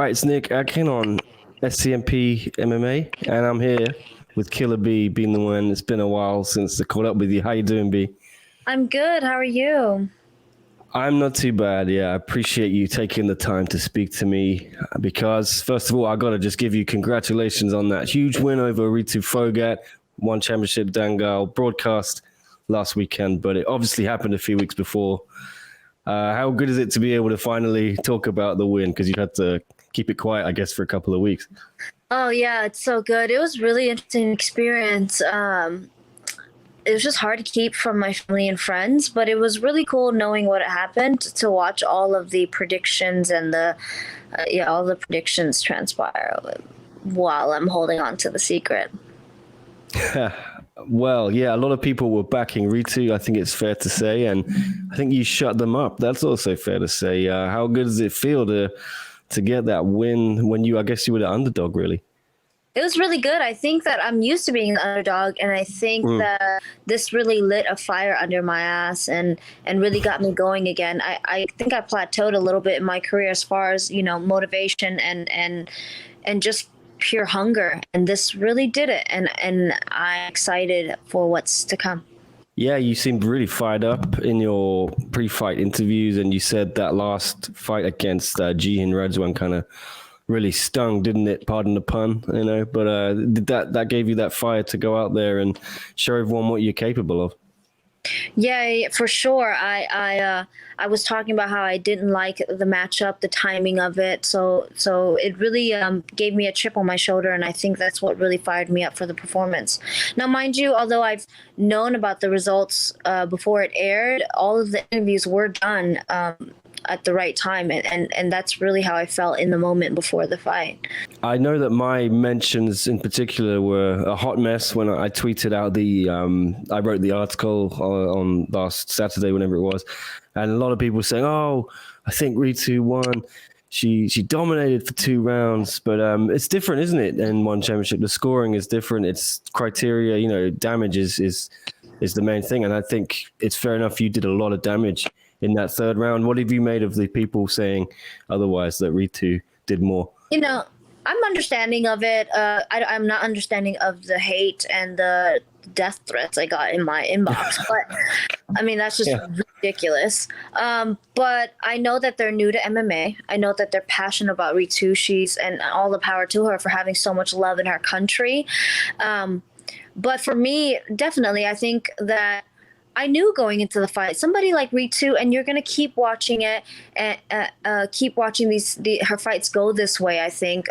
right, it's Nick Atkin on SCMP MMA, and I'm here with Killer B, being the one. It's been a while since I caught up with you. How you doing, B? I'm good. How are you? I'm not too bad. Yeah, I appreciate you taking the time to speak to me because, first of all, I got to just give you congratulations on that huge win over Ritu Phogat, one championship Dangal broadcast last weekend, but it obviously happened a few weeks before. How good is it to be able to finally talk about the win? Because you had to keep it quiet, I guess, for a couple of weeks. Oh, yeah, it's so good. It was really interesting experience. It was just hard to keep from my family and friends, but it was really cool knowing what happened, to watch all of the predictions and all the predictions transpire while I'm holding on to the secret. Well, yeah, a lot of people were backing Ritu, I think it's fair to say, and I think you shut them up. That's also fair to say. How good does it feel to get that win when I guess you were the underdog, really? It was really good. I think that I'm used to being the underdog, and I think that this really lit a fire under my ass and really got me going again. I think I plateaued a little bit in my career as far as, motivation and just pure hunger, and this really did it, and I'm excited for what's to come. Yeah, you seemed really fired up in your pre-fight interviews, and you said that last fight against Jihin Redzwan kind of really stung, didn't it? Pardon the pun, but did that gave you that fire to go out there and show everyone what you're capable of? Yeah, for sure. I was talking about how I didn't like the matchup, the timing of it. So it really gave me a chip on my shoulder, and I think that's what really fired me up for the performance. Now, mind you, although I've known about the results before it aired, all of the interviews were done at the right time, and that's really how I felt in the moment before the fight. I know that my mentions in particular were a hot mess when I tweeted out I wrote the article on last Saturday, whenever it was, and a lot of people saying, "Oh, I think Ritu won. She dominated for 2 rounds," but it's different, isn't it? In one championship, the scoring is different. It's criteria, damage is the main thing, and I think it's fair enough. You did a lot of damage in that 3rd round. What have you made of the people saying otherwise, that Ritu did more? I'm understanding of it. I'm not understanding of the hate and the death threats I got in my inbox. But, I mean, that's just ridiculous. But I know that they're new to MMA. I know that they're passionate about Ritu. And all the power to her for having so much love in her country. But for me, definitely, I think that I knew going into the fight, somebody like Ritu, and you're going to keep watching it and keep watching her fights go this way. I think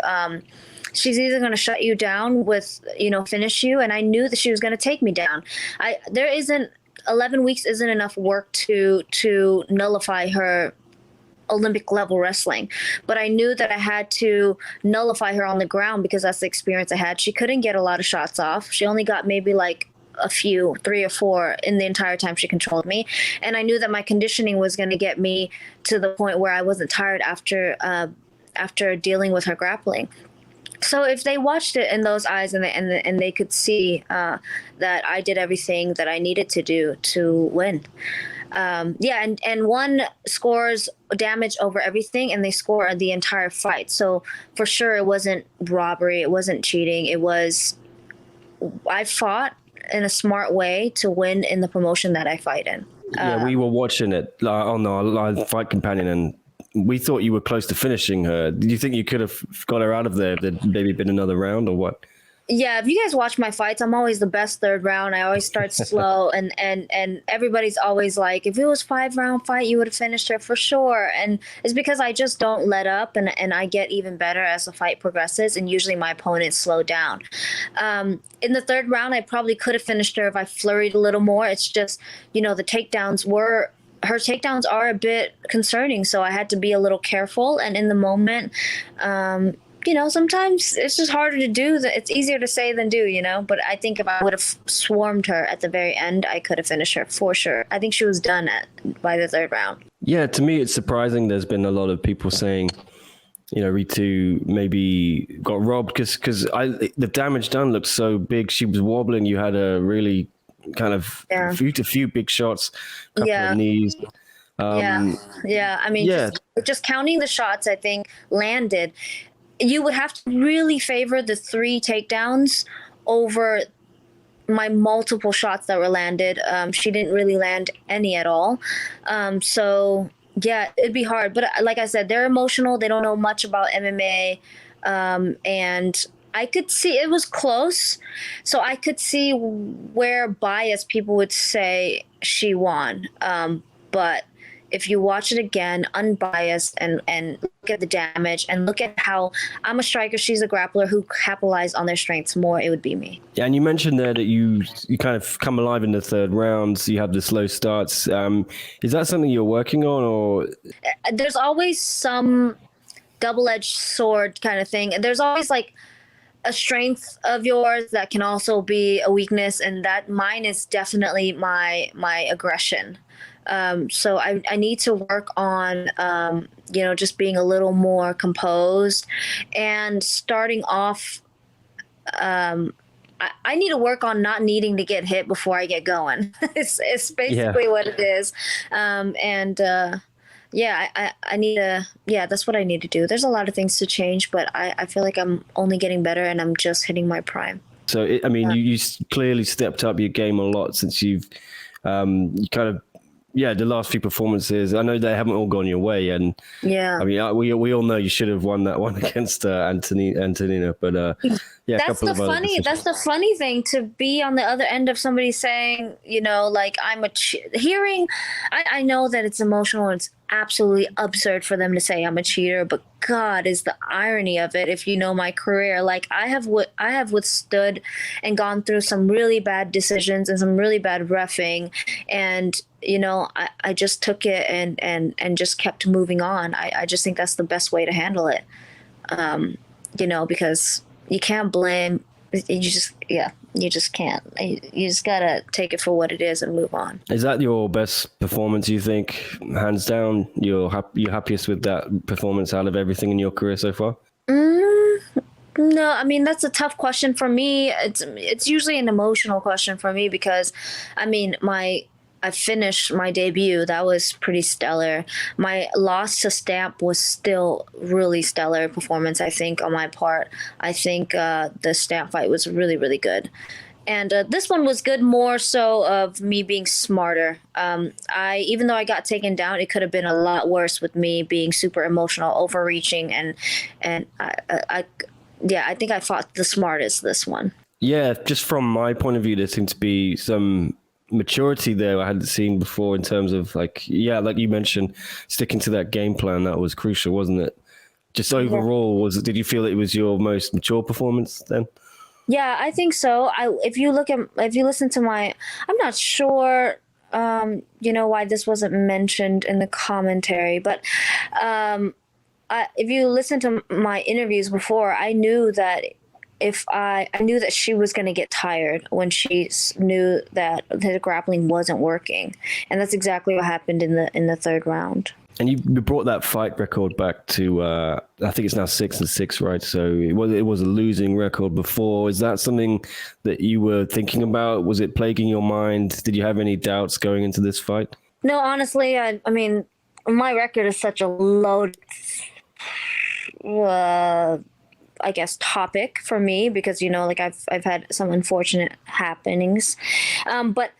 she's either going to shut you down with, finish you. And I knew that she was going to take me down. 11 weeks isn't enough work to nullify her Olympic level wrestling, but I knew that I had to nullify her on the ground because that's the experience I had. She couldn't get a lot of shots off. She only got maybe like a few, 3 or 4 in the entire time she controlled me. And I knew that my conditioning was going to get me to the point where I wasn't tired after dealing with her grappling. So if they watched it in those eyes and they could see that I did everything that I needed to do to win. And one scores damage over everything, and they score the entire fight. So for sure, it wasn't robbery. It wasn't cheating. I fought in a smart way to win in the promotion that I fight in. Yeah, we were watching it on our live fight companion, and we thought you were close to finishing her. Do you think you could have got her out of there? There'd maybe been another round or what? Yeah, if you guys watch my fights, I'm always the best 3rd round. I always start slow, and everybody's always like, if it was 5-round fight, you would have finished her for sure. And it's because I just don't let up, and I get even better as the fight progresses, and usually my opponents slow down. In the 3rd round, I probably could have finished her if I flurried a little more. It's just, the takedowns her takedowns are a bit concerning, so I had to be a little careful. And in the moment, sometimes it's just harder to do. It's easier to say than do, But I think if I would have swarmed her at the very end, I could have finished her for sure. I think she was done by the 3rd round. Yeah, to me, it's surprising. There's been a lot of people saying, Ritu maybe got robbed because the damage done looked so big. She was wobbling. You had a really kind of a few big shots, couple of knees. I mean, just just counting the shots, I think landed, you would have to really favor the 3 takedowns over my multiple shots that were landed. She didn't really land any at all. So yeah, it'd be hard. But like I said, they're emotional. They don't know much about MMA. And I could see it was close. So I could see where biased people would say she won. But if you watch it again, unbiased, and look at the damage and look at how I'm a striker, she's a grappler who capitalized on their strengths more, it would be me. Yeah, and you mentioned there that you kind of come alive in the third round, so you have the slow starts. Is that something you're working on, or? There's always some double-edged sword kind of thing. There's always like a strength of yours that can also be a weakness, and that mine is definitely my aggression. So I need to work on, just being a little more composed and starting off. I need to work on not needing to get hit before I get going. It's basically what it is. I need to, that's what I need to do. There's a lot of things to change, but I feel like I'm only getting better and I'm just hitting my prime. So, you clearly stepped up your game a lot since you've, you kind of, the last few performances. I know they haven't all gone your way, and we all know you should have won that one against Antonina, but that's the funny thing, to be on the other end of somebody saying, like I'm hearing. I know that it's emotional and it's absolutely absurd for them to say I'm a cheater, but God, is the irony of it. If you know my career, like I have withstood and gone through some really bad decisions and some really bad reffing, and I just took it and just kept moving on. I just think that's the best way to handle it. Because you can't blame. You just can't. You just gotta take it for what it is and move on. Is that your best performance, you think, hands down? You're happiest with that performance out of everything in your career so far? No, that's a tough question for me. It's usually an emotional question for me because, I finished my debut. That was pretty stellar. My loss to Stamp was still really stellar performance, I think, on my part. I think the Stamp fight was really, really good. And this one was good more so of me being smarter. Even though I got taken down, it could have been a lot worse with me being super emotional, overreaching, and I think I fought the smartest this one. Yeah, just from my point of view, there seemed to be some maturity there I hadn't seen before in terms of like you mentioned, sticking to that game plan. That was crucial, wasn't it? Just overall, did you feel it was your most mature performance then? Yeah, I think so. If you listen to my, I'm not sure, why this wasn't mentioned in the commentary, but if you listen to my interviews before, I knew that I knew that she was going to get tired when she knew that the grappling wasn't working, and that's exactly what happened in the third round. And you brought that fight record back to I think it's now 6-6, right? So it was a losing record before. Is that something that you were thinking about? Was it plaguing your mind? Did you have any doubts going into this fight? No, honestly, I mean, my record is such a loaded I guess topic for me because I've had some unfortunate happenings, but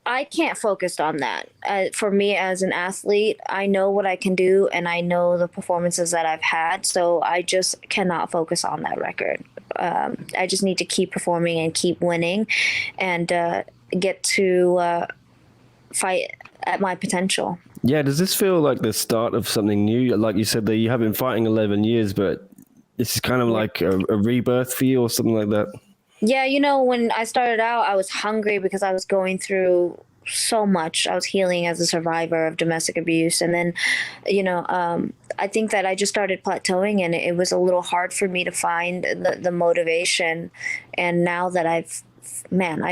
I can't focus on that. For me as an athlete, I know what I can do and I know the performances that I've had, so I just cannot focus on that record. I just need to keep performing and keep winning, and get to fight at my potential. Yeah, does this feel like the start of something new? Like you said, that you have been fighting 11 years, but this is kind of like a rebirth for you or something like that? Yeah, when I started out, I was hungry because I was going through so much. I was healing as a survivor of domestic abuse. And then, I think that I just started plateauing, and it was a little hard for me to find the motivation. And now that I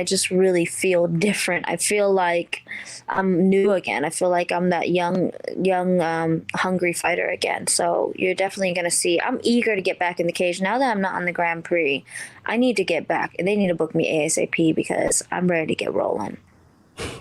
just really feel different. I feel like I'm new again. I feel like I'm that young, hungry fighter again. So you're definitely going to see, I'm eager to get back in the cage. Now that I'm not on the Grand Prix, I need to get back. They need to book me ASAP because I'm ready to get rolling.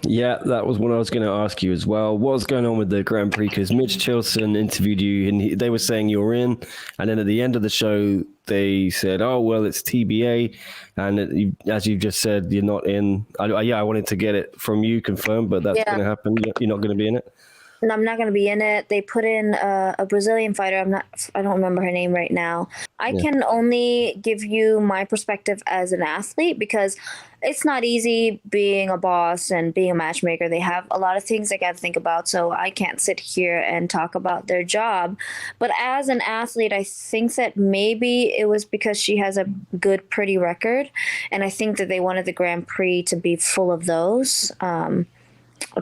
Yeah, that was what I was going to ask you as well. What's going on with the Grand Prix? Because Mitch Chilson interviewed you, and they were saying you were in, and then at the end of the show, they said, "Oh, well, it's TBA," and as you've just said, you're not in. I wanted to get it from you confirmed, but that's going to happen. You're not going to be in it. No, I'm not going to be in it. They put in a Brazilian fighter. I don't remember her name right now. I can only give you my perspective as an athlete because it's not easy being a boss and being a matchmaker. They have a lot of things they got to think about. So I can't sit here and talk about their job. But as an athlete, I think that maybe it was because she has a good, pretty record. And I think that they wanted the Grand Prix to be full of those.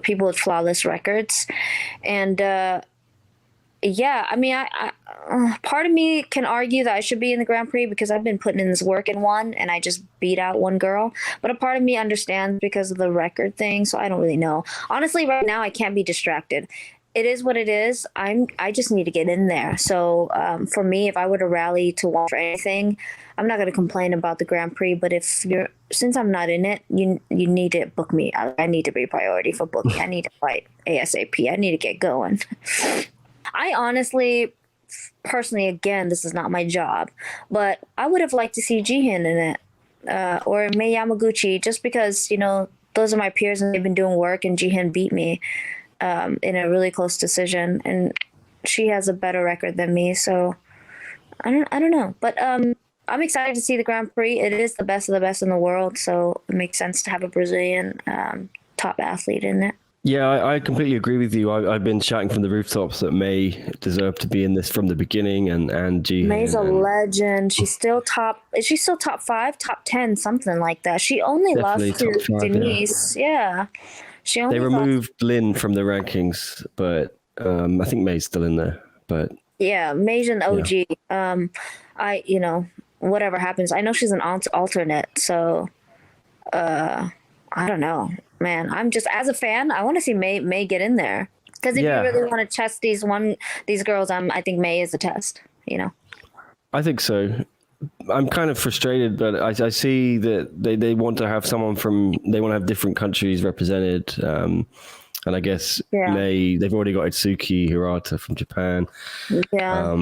People with flawless records. And yeah, I mean, I part of me can argue that I should be in the Grand Prix because I've been putting in this work in one and I just beat out one girl. But a part of me understands because of the record thing. So I don't really know. Honestly, right now I can't be distracted. It is what it is. I just need to get in there. So for me, if I were to rally to watch for anything, I'm not going to complain about the Grand Prix. But since I'm not in it, you need to book me. I need to be a priority for booking. I need to fight ASAP. I need to get going. I honestly, personally, again, this is not my job, but I would have liked to see Jihin in it or Mei Yamaguchi, just because, those are my peers and they've been doing work and Jihin beat me in a really close decision, and she has a better record than me. So I don't know, but I'm excited to see the Grand Prix. It is the best of the best in the world, so it makes sense to have a Brazilian top athlete in it. Yeah, I completely agree with you. I've been shouting from the rooftops that May deserved to be in this from the beginning, and Jihin. May's a legend. She's still top. Is she still top 5, top 10, something like that? She only lost to 5, Denise. Yeah. She only they removed Lynn from the rankings, but I think May's still in there. But yeah, May's an OG. Yeah. Whatever happens, I know she's an alternate, so I don't know, man. I'm just, as a fan, I want to see May get in there, because if you really want to test these girls, I think May is a test. I think so. I'm kind of frustrated, but I see that they want to have someone they want to have different countries represented. And I guess May, they've already got Itsuki Hirata from Japan. Yeah.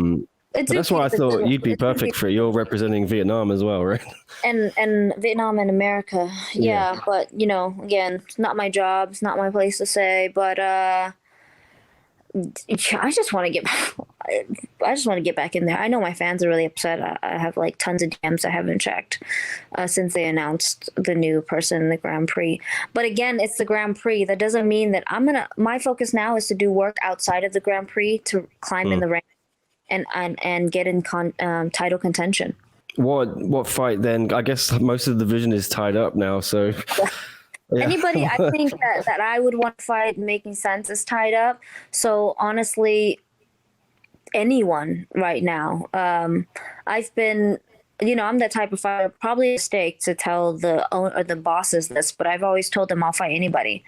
But that's why I thought you'd be perfect for it. You're representing Vietnam as well, right? And Vietnam and America. Yeah. But, again, it's not my job. It's not my place to say. But I just want to get back in there. I know my fans are really upset. I have tons of DMs I haven't checked since they announced the new person in the Grand Prix. But again, it's the Grand Prix. That doesn't mean that my focus now is to do work outside of the Grand Prix to climb in the rank and get in title contention. What fight then? I guess most of the division is tied up now, so yeah. Anybody I think that I would want to fight making sense is tied up. So honestly, anyone right now. I've been, I'm that type of fighter. Probably a mistake to tell the bosses this, but I've always told them I'll fight anybody.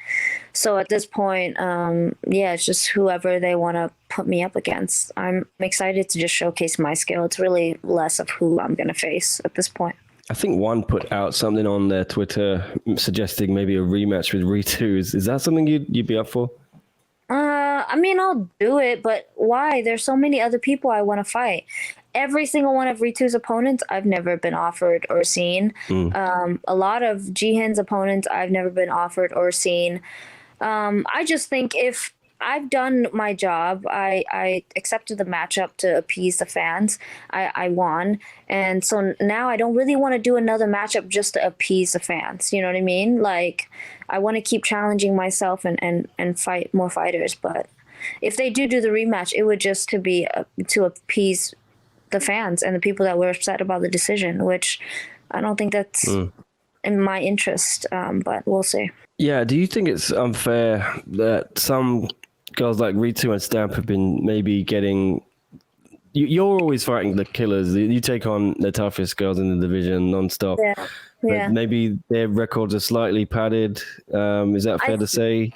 So at this point, it's just whoever they want to put me up against. I'm excited to just showcase my skill. It's really less of who I'm going to face at this point. I think one put out something on their Twitter suggesting maybe a rematch with Ritu. Is that something you'd be up for? I mean, I'll do it, but why? There's so many other people I want to fight. Every single one of Ritu's opponents, I've never been offered or seen. A lot of Jihin's opponents, I've never been offered or seen. I just think if I've done my job, I accepted the matchup to appease the fans. I won. And so now I don't really want to do another matchup just to appease the fans. You know what I mean? I want to keep challenging myself and fight more fighters. But if they do the rematch, it would just to appease the fans and the people that were upset about the decision, which I don't think that's in my interest. But we'll see. Yeah. Do you think it's unfair that some girls like Ritu and Stamp have been maybe getting... You're always fighting the killers. You take on the toughest girls in the division nonstop. Yeah. But maybe their records are slightly padded. Is that fair to say?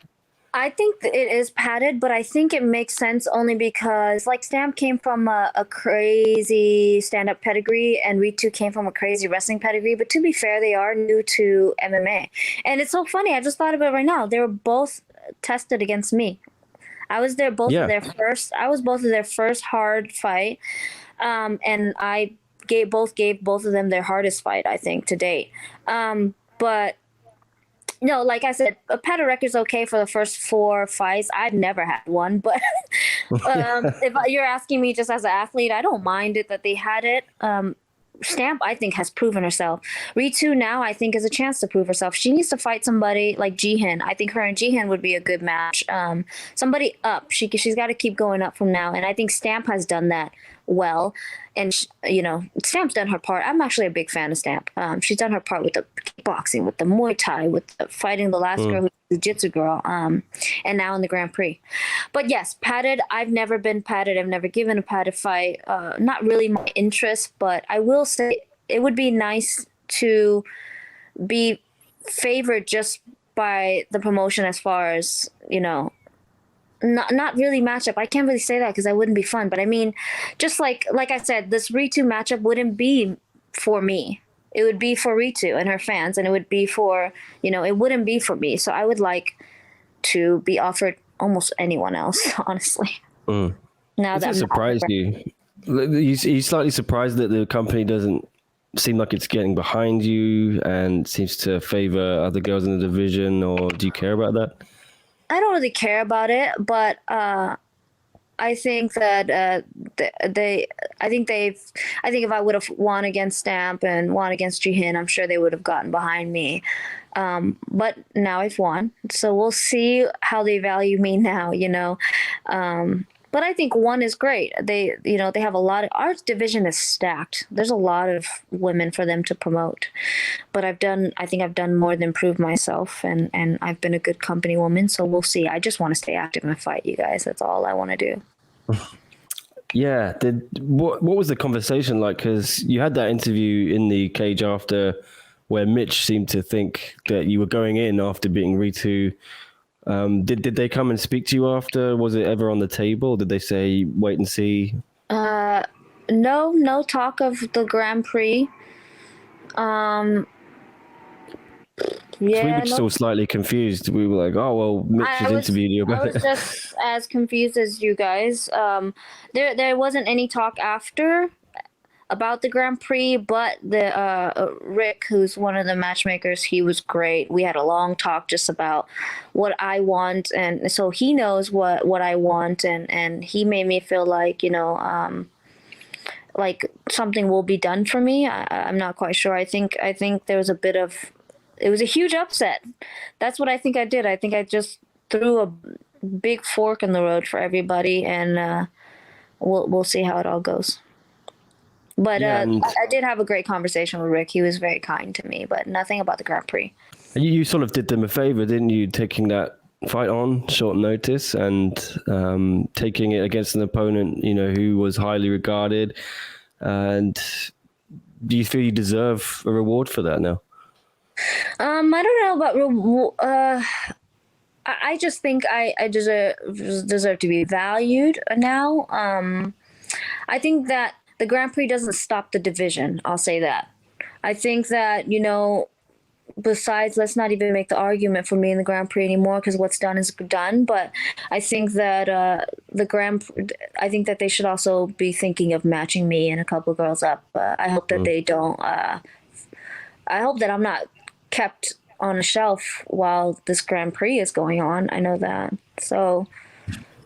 I think it is padded, but I think it makes sense only because, like, Stamp came from a crazy stand-up pedigree, and Ritu came from a crazy wrestling pedigree. But to be fair, they are new to MMA, and it's so funny. I just thought about it right now. They were both tested against me. I was there both of their first. I was both of their first hard fight, and I gave both of them their hardest fight, I think, to date. But no, like I said, a padded record's okay for the first 4 fights. I've never had one, but if you're asking me just as an athlete, I don't mind it that they had it. Stamp, I think, has proven herself. Ritu now, I think, has a chance to prove herself. She needs to fight somebody like Jihin. I think her and Jihin would be a good match. Somebody up. She's got to keep going up from now, and I think Stamp has done that well. And Stamp's done her part. I'm actually a big fan of Stamp. She's done her part with the kickboxing, with the Muay Thai, with the fighting the last girl who's the Jiu-Jitsu girl, and now in the Grand Prix. But yes, padded. I've never been padded. I've never given a padded fight. Not really my interest, but I will say it would be nice to be favored just by the promotion as far as, not really matchup. I can't really say that because that wouldn't be fun. But I mean, just like I said, this Ritu matchup wouldn't be for me. It would be for Ritu and her fans, and it would be for, it wouldn't be for me. So I would like to be offered almost anyone else, honestly. Now does that surprise you? You slightly surprised that the company doesn't seem like it's getting behind you and seems to favor other girls in the division, or do you care about that? I don't really care about it, but I think that I think if I would have won against Stamp and won against Jihin, I'm sure they would have gotten behind me. But now I've won, so we'll see how they value me now. But I think 1 is great. They have a lot of, our division is stacked. There's a lot of women for them to promote. But I think I've done more than prove myself, and I've been a good company woman. So we'll see. I just want to stay active and fight, you guys. That's all I want to do. Yeah. What was the conversation like? Because you had that interview in the cage after, where Mitch seemed to think that you were going in after beating Ritu. Did they come and speak to you after? Was it ever on the table? Did they say wait and see? No talk of the Grand Prix. We were still slightly confused. We were like, oh well, Mitch has interviewed you about it. I was just as confused as you guys. There wasn't any talk after about the Grand Prix, but the Rick, who's one of the matchmakers, he was great. We had a long talk just about what I want, and so he knows what I want, and he made me feel like, like something will be done for me. I'm not quite sure. I think there was it was a huge upset. That's what I think I did. I think I just threw a big fork in the road for everybody, and we'll see how it all goes. But I did have a great conversation with Rick. He was very kind to me, but nothing about the Grand Prix. You sort of did them a favor, didn't you, taking that fight on short notice and taking it against an opponent, who was highly regarded. And do you feel you deserve a reward for that now? I don't know about reward. I just think I deserve to be valued now. I think that the Grand Prix doesn't stop the division. I'll say that. I think that, besides, let's not even make the argument for me in the Grand Prix anymore, because what's done is done. But I think that I think that they should also be thinking of matching me and a couple of girls up. I hope that they don't. I hope that I'm not kept on a shelf while this Grand Prix is going on. I know that. So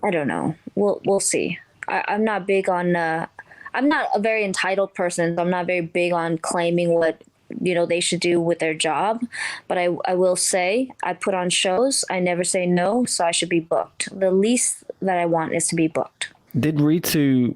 I don't know. We'll see. I'm not big on. I'm not a very entitled person, so I'm not very big on claiming what they should do with their job. But I will say I put on shows. I never say no, so I should be booked. The least that I want is to be booked. Did Ritu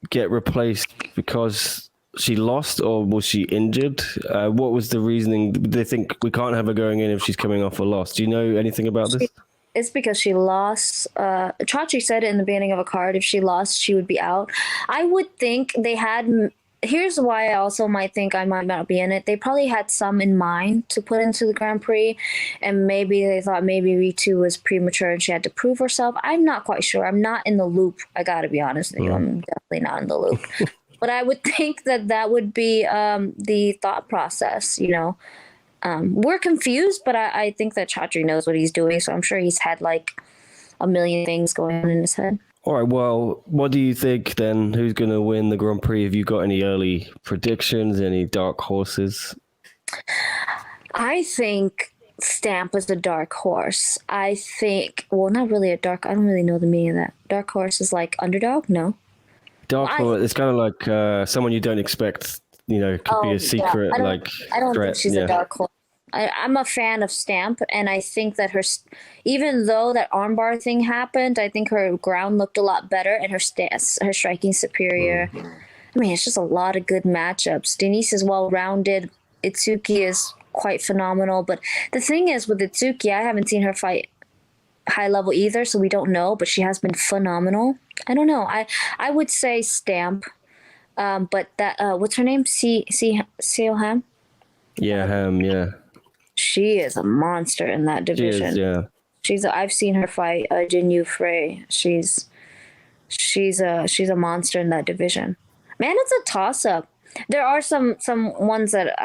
get replaced because she lost, or was she injured? What was the reasoning? Did they think we can't have her going in if she's coming off a loss? Do you know anything about this? It's because she lost. Chachi said it in the beginning of a card. If she lost, she would be out. I would think they had here's why I also might think I might not be in it. They probably had some in mind to put into the Grand Prix, and maybe they thought maybe Ritu was premature and she had to prove herself. I'm not quite sure. I'm not in the loop. I got to be honest with you. I'm definitely not in the loop. But I would think that would be the thought process, you know. We're confused, but I think that Chatri knows what he's doing, so I'm sure he's had like a million things going on in his head. All right, well, what do you think then? Who's going to win the Grand Prix? Have you got any early predictions, any dark horses? I think Stamp is a dark horse. I think, well, not really a dark, I don't really know the meaning of that. Dark horse is like underdog? No. Dark horse, it's kind of like someone you don't expect, you know, could be a secret, I don't threat. think she's a dark horse. I'm a fan of Stamp, and I think that even though that armbar thing happened, I think her ground looked a lot better and her striking superior. I mean, it's just a lot of good matchups. Denise is well-rounded. Itsuki is quite phenomenal, but the thing is with Itsuki, I haven't seen her fight high level either, so we don't know, but she has been phenomenal. I don't know. I would say Stamp, but that what's her name? Seal Ham? Yeah, Ham, yeah. She is a monster in that division. She is, yeah. I've seen her fight Jin Yu Frey. She's a monster in that division. Man, it's a toss up. There are some ones that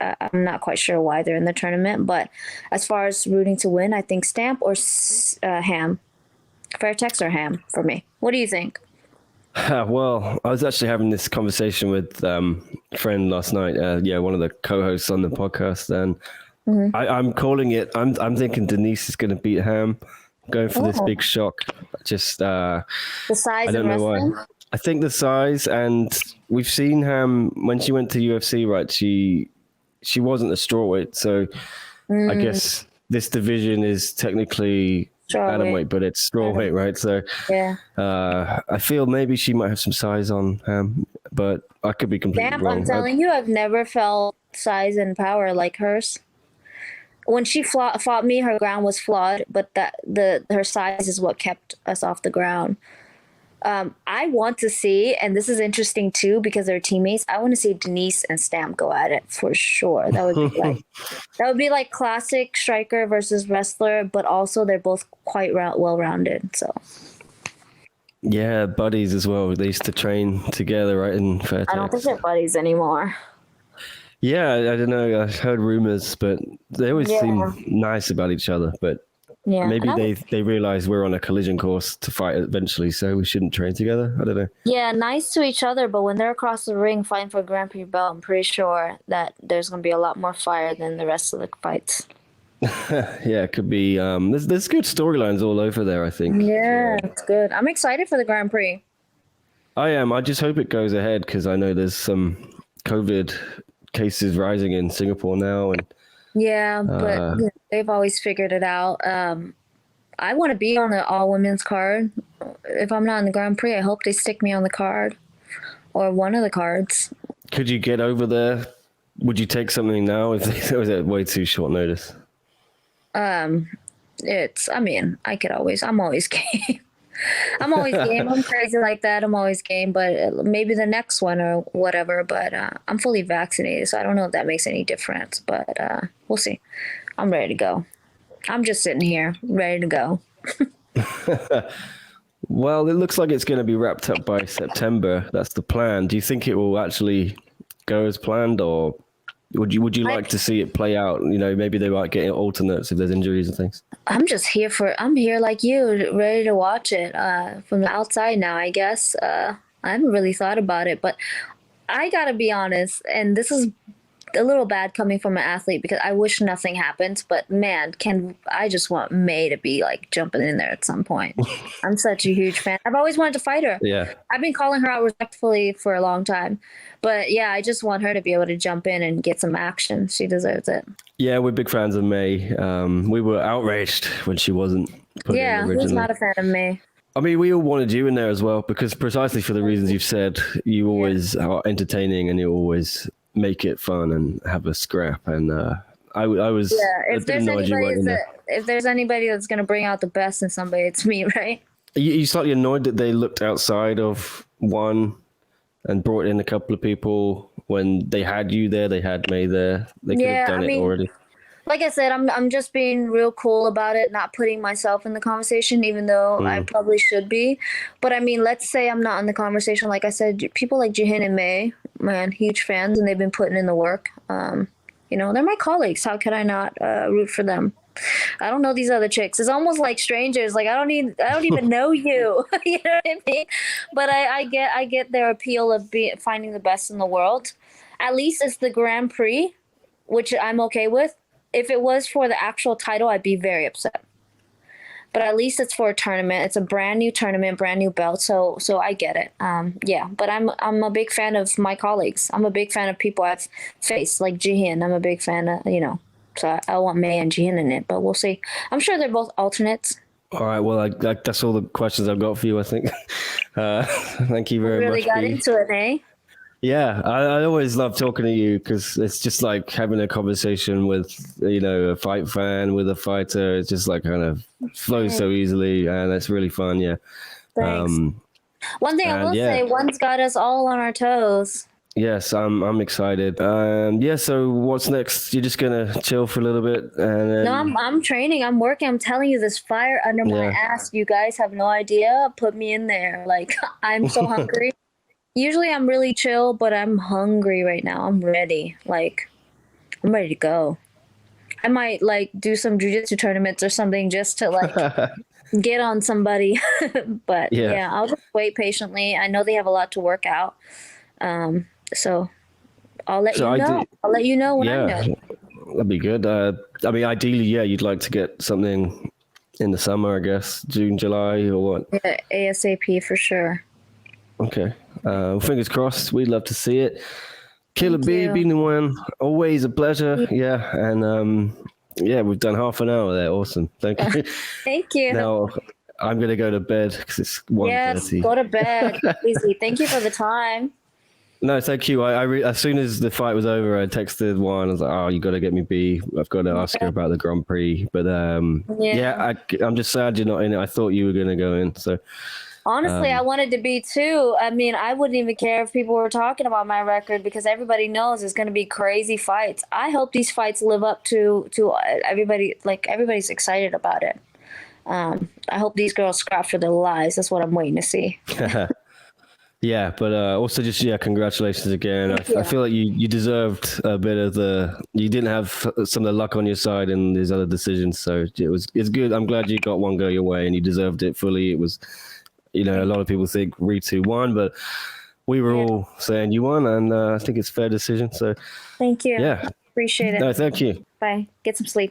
I'm not quite sure why they're in the tournament, but as far as rooting to win, I think Stamp or Ham, Fairtex or Ham for me. What do you think? Well, I was actually having this conversation with a friend last night. One of the co-hosts on the podcast, and I'm calling it. I'm thinking Denise is going to beat Ham. I'm going for this big shock. Just the size. I don't know why. I think the size, and we've seen Ham when she went to UFC. Right, she wasn't a strawweight, so I guess this division is technically atomweight, but it's strawweight, right? So I feel maybe she might have some size on Ham, but I could be completely wrong. I'm telling you, I've never felt size and power like hers. When she fought me, her ground was flawed, but her size is what kept us off the ground. I want to see, and this is interesting too because they're teammates. I want to see Denise and Stamp go at it for sure. That would be like classic striker versus wrestler, but also they're both quite well-rounded. So yeah, buddies as well. They used to train together, right? In Fairtex. I don't think they're buddies anymore. Yeah, I don't know. I've heard rumors, but they always seem nice about each other. But maybe they realize we're on a collision course to fight eventually, so we shouldn't train together. I don't know. Yeah, nice to each other, but when they're across the ring fighting for a Grand Prix belt, I'm pretty sure that there's going to be a lot more fire than the rest of the fights. Yeah, it could be. There's good storylines all over there, I think. Yeah, it's good. I'm excited for the Grand Prix. I am. I just hope it goes ahead because I know there's some COVID cases rising in Singapore now, and but they've always figured it out. I want to be on the all women's card. If I'm not in the Grand Prix, I hope they stick me on the card or one of the cards. Could you get over there? Would you take something now if it was at way too short notice? I'm always game. I'm always game. I'm crazy like that. I'm always game, but maybe the next one or whatever. But I'm fully vaccinated, so I don't know if that makes any difference. But we'll see. I'm ready to go. I'm just sitting here, ready to go. Well, it looks like it's going to be wrapped up by September. That's the plan. Do you think it will actually go as planned, or would you like to see it play out? You know, maybe they might get alternates if there's injuries and things. I'm here like you, ready to watch it from the outside now, I guess. I haven't really thought about it, but I gotta be honest, and this is a little bad coming from an athlete because I wish nothing happens, but man, I just want May to be like jumping in there at some point. I'm such a huge fan. I've always wanted to fight her. Yeah. I've been calling her out respectfully for a long time, but yeah, I just want her to be able to jump in and get some action. She deserves it. Yeah, we're big fans of May. We were outraged when she wasn't put in originally. Who's not a fan of May? I mean, we all wanted you in there as well because precisely for the reasons you've said, you always are entertaining and you always make it fun and have a scrap. And I was. Yeah, if there's anybody that's going to bring out the best in somebody, it's me, right? Are you slightly annoyed that they looked outside of one and brought in a couple of people when they had you there, they had May there. They could have done it already. Like I said, I'm just being real cool about it, not putting myself in the conversation, even though I probably should be. But I mean, let's say I'm not in the conversation. Like I said, people like Jihin and May, man, huge fans, and they've been putting in the work. You know, they're my colleagues. How could I not root for them? I don't know these other chicks. It's almost like strangers. Like I don't even know you. You know what I mean? But I get their appeal of finding the best in the world. At least it's the Grand Prix, which I'm okay with. If it was for the actual title, I'd be very upset. But at least it's for a tournament. It's a brand new tournament, brand new belt. So I get it. Yeah. But I'm a big fan of my colleagues. I'm a big fan of people I've faced, like Jihin. I'm a big fan of, you know. So I want May and Jihin in it, but we'll see. I'm sure they're both alternates. All right. Well, that's all the questions I've got for you, I think. Thank you very much. Really got into it, eh? Yeah, I always love talking to you because it's just like having a conversation with, you know, a fight fan with a fighter. It's just like kind of flows so easily, and it's really fun. Yeah. Thanks. One thing I will say, one's got us all on our toes. Yes, I'm excited. Yeah. So what's next? You're just gonna chill for a little bit, and then... No, I'm training. I'm working. I'm telling you, this fire under my ass. You guys have no idea. Put me in there. Like I'm so hungry. Usually I'm really chill, but I'm hungry right now. I'm ready. Like, I'm ready to go. I might, like, do some jiu-jitsu tournaments or something just to, like, get on somebody. But, yeah, I'll just wait patiently. I know they have a lot to work out. So I'll let you know. I'll let you know when I know. That'd be good. I mean, ideally, you'd like to get something in the summer, I guess. June, July, or what? Yeah, ASAP for sure. Okay. Fingers crossed. We'd love to see it. Killer B, Nguyen, always a pleasure. Yeah. And we've done half an hour there. Awesome. Thank you. Thank you. Now I'm going to go to bed because it's 1:30. Yes, go to bed. Easy. Thank you for the time. No, thank you. As soon as the fight was over, I texted Juan. I was like, "Oh, you got to get me B. I've got to ask her about the Grand Prix." But I'm just sad you're not in it. I thought you were going to go in. So honestly, I wanted to be too. I mean, I wouldn't even care if people were talking about my record because everybody knows it's going to be crazy fights. I hope these fights live up to everybody. Like everybody's excited about it. I hope these girls scrap for their lives. That's what I'm waiting to see. Yeah, but also just congratulations again. I feel like you deserved a bit of you didn't have some of the luck on your side in these other decisions, so it's good. I'm glad you got one go your way and you deserved it fully. It was, a lot of people think Ritu won, but we were all saying you won, and I think it's a fair decision. So thank you. Yeah, appreciate it. No, thank you. Bye. Get some sleep.